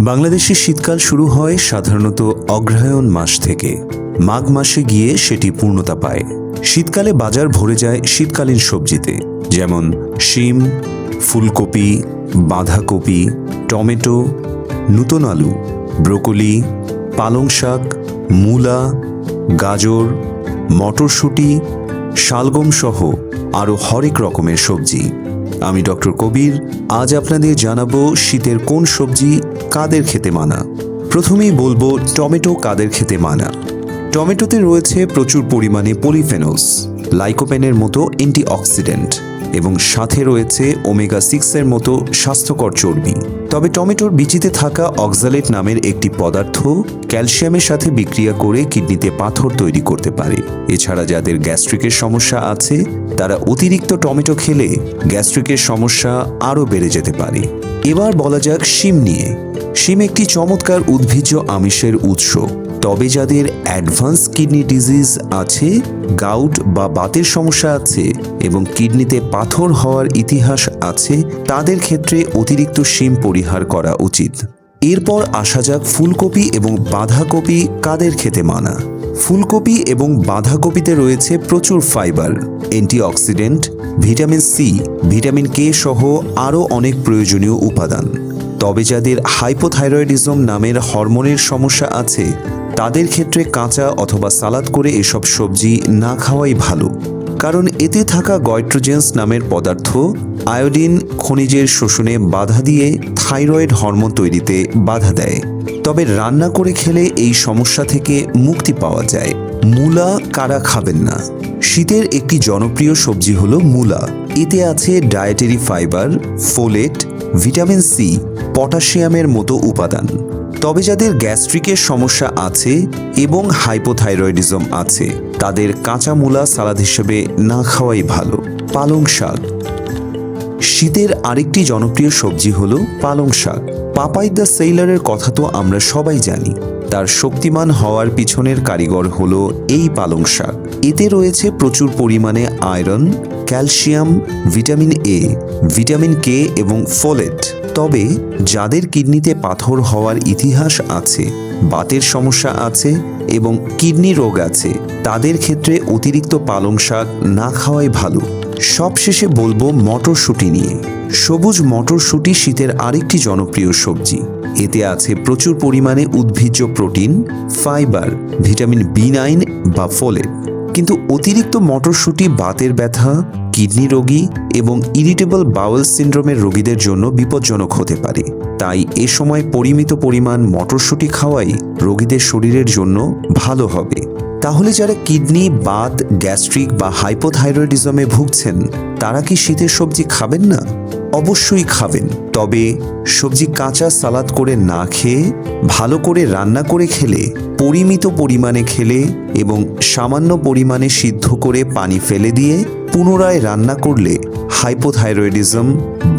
বাংলাদেশে শীতকাল শুরু হয় সাধারণত অগ্রহায়ণ মাস থেকে। মাঘ মাসে গিয়ে সেটি পূর্ণতা পায়। শীতকালে বাজার ভরে যায় শীতকালীন সবজিতে, যেমন শিম, ফুলকপি, বাঁধাকপি, টমেটো, নূতন আলু, ব্রোকলি, পালং শাক, মূলা, গাজর, মটরশুঁটি, শালগম সহ আরও হরেক রকমের সবজি। আমি ডক্টর কবির আজ আপনাদের জানাবো শীতের কোন সবজি কাদের খেতে মানা। প্রথমেই বলবো টমেটো কাদের খেতে মানা। টমেটোতে রয়েছে প্রচুর পরিমাণে পলিফেনলস, লাইকোপেনের মতো অ্যান্টিঅক্সিডেন্ট এবং সাথে রয়েছে ওমেগা 6 এর মতো স্বাস্থ্যকর চর্বি। তবে টমেটোর বিচিতে থাকা অক্সালেট নামের একটি পদার্থ ক্যালসিয়ামের সাথে বিক্রিয়া করে কিডনিতে পাথর তৈরি করতে পারে। এছাড়া যাদের গ্যাস্ট্রিকের সমস্যা আছে তারা অতিরিক্ত টমেটো খেলে গ্যাস্ট্রিকের সমস্যা আরও বেড়ে যেতে পারে। এবার বলা যাক শিম নিয়ে। শিম একটি চমৎকার উদ্ভিজ্জ আমিষের উৎস। তবে যাদের অ্যাডভান্স কিডনি ডিজিজ আছে, গাউট বা বাতের সমস্যা আছে এবং কিডনিতে পাথর হওয়ার ইতিহাস আছে, তাদের ক্ষেত্রে অতিরিক্ত শিম পরিহার করা উচিত। এরপর আসা যাক ফুলকপি এবং বাঁধাকপি কাদের খেতে মানা। ফুলকপি এবং বাঁধাকপিতে রয়েছে প্রচুর fibre, antioxidant, vitamin C, vitamin K সহ আরও অনেক প্রয়োজনীয় উপাদান। তবে যাদের হাইপোথাইরয়েডিজম নামের হরমোনের সমস্যা আছে তাদের ক্ষেত্রে কাঁচা অথবা সালাদ করে এসব সবজি না খাওয়াই ভালো, কারণ এতে থাকা গয়ট্রোজেন্স নামের পদার্থ আয়োডিন খনিজের শোষণে বাধা দিয়ে থাইরয়েড হরমোন তৈরিতে বাধা দেয়। তবে রান্না করে খেলে এই সমস্যা থেকে মুক্তি পাওয়া যায়। মূলা কারা খাবেন না? শীতের একটি জনপ্রিয় সবজি হলো মূলা। এতে আছে dietary fibre, folate, vitamin C, পটাশিয়ামের মতো উপাদান। তবে যাদের গ্যাস্ট্রিকের সমস্যা আছে এবং হাইপোথাইরয়েডিজম আছে তাদের কাঁচা মূলা সালাদ হিসেবে না খাওয়াই ভালো। পালং শাক শীতের আরেকটি জনপ্রিয় সবজি হলো পালং শাক। পাপাই দ্য সেইলারের কথা তো আমরা সবাই জানি। তার শক্তিমান হওয়ার পিছনের কারিগর হলো এই পালং শাক। এতে রয়েছে প্রচুর পরিমাণে iron, calcium, vitamin A, vitamin K এবং ফোলেট। তবে যাদের কিডনিতে পাথর হওয়ার ইতিহাস আছে, বাতের সমস্যা আছে এবং কিডনি রোগ আছে তাদের ক্ষেত্রে অতিরিক্ত পালং শাক না খাওয়াই ভালো। সবশেষে বলবো মটরশুঁটি নিয়ে। সবুজ মটরশুঁটি শীতের আরেকটি জনপ্রিয় সবজি। এতে আছে প্রচুর পরিমাণে উদ্ভিজ্জ প্রোটিন, ফাইবার, ভিটামিন বি9 বা ফোলেট। কিন্তু অতিরিক্ত মটরশুঁটি বাতের ব্যথা, কিডনি রোগী এবং ইরিটেবল বাউল সিন্ড্রোমের রোগীদের জন্য বিপজ্জনক হতে পারে। তাই এ সময় পরিমিত পরিমাণ মটরশুঁটি খাওয়াই রোগীদের শরীরের জন্য ভালো হবে। তাহলে যারা কিডনি, বাত, গ্যাস্ট্রিক বা হাইপোথাইরয়েডিজমে ভুগছেন তারা কি শীতের সবজি খাবেন না? অবশ্যই খাবেন। তবে সবজি কাঁচা সালাদ করে না খেয়ে ভালো করে রান্না করে খেলে, পরিমিত পরিমাণে খেলে এবং সামান্য পরিমাণে সিদ্ধ করে পানি ফেলে দিয়ে পুনরায় রান্না করলে হাইপোথাইরয়েডিজম,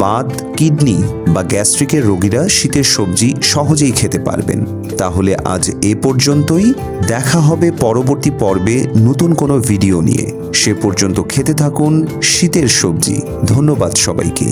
বাত, কিডনি বা গ্যাস্ট্রিকের রোগীরা শীতের সবজি সহজেই খেতে পারবেন। তাহলে আজ এ পর্যন্তই। দেখা হবে পরবর্তী পর্বে নতুন কোনো ভিডিও নিয়ে। সে পর্যন্ত খেতে থাকুন শীতের সবজি। ধন্যবাদ সবাইকে।